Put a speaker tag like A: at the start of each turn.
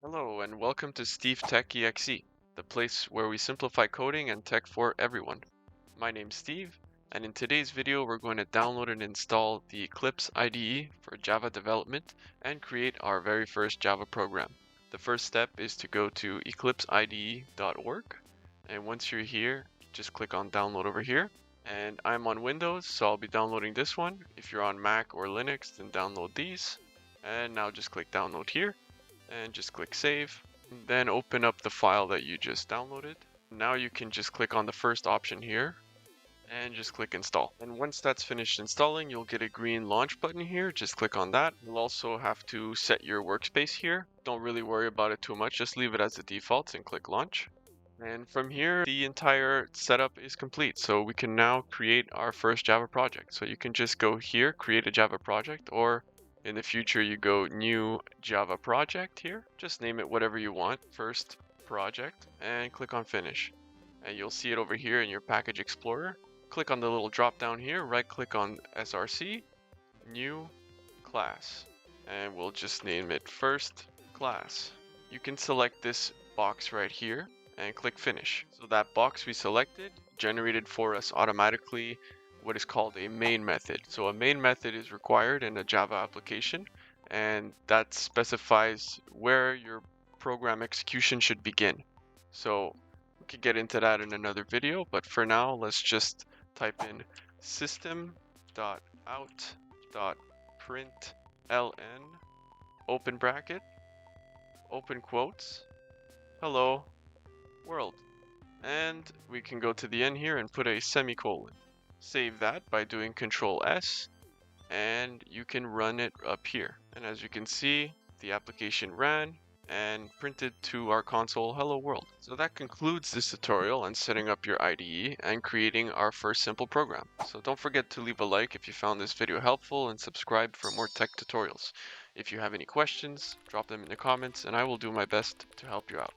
A: Hello and welcome to Steve Tech EXE, the place where we simplify coding and tech for everyone. My name's Steve, and in today's video we're going to download and install the Eclipse IDE for Java development and create our very first Java program. The first step is to go to eclipseide.org, and once you're here, just click on download over here. And I'm on Windows, so I'll be downloading this one. If you're on Mac or Linux, then download these. And now just click download here and just click save. Then open up the file that you just downloaded. Now you can just click on the first option here and just click install. And once that's finished installing, you'll get a green launch button here. Just click on that. You'll also have to set your workspace here. Don't really worry about it too much. Just leave it as the default and click launch. And from here, the entire setup is complete. So we can now create our first Java project. So you can just go here, create a Java project, or in the future, you go new Java project here. Just name it whatever you want, first project, and click on finish. And you'll see it over here in your package explorer. Click on the little drop down here, right click on SRC, new class, and we'll just name it first class. You can select this box right here and click finish. So that box we selected generated for us automatically what is called a main method. So a main method is required in a Java application, and that specifies where your program execution should begin. So we could get into that in another video, but for now, let's just type in system.out.println, open bracket, open quotes, hello world. And we can go to the end here and put a semicolon. Save that by doing Control S, and you can run it up here. And as you can see, the application ran and printed to our console hello world. So that concludes this tutorial on setting up your IDE and creating our first simple program. So don't forget to leave a like if you found this video helpful and subscribe for more tech tutorials. If you have any questions, drop them in the comments and I will do my best to help you out.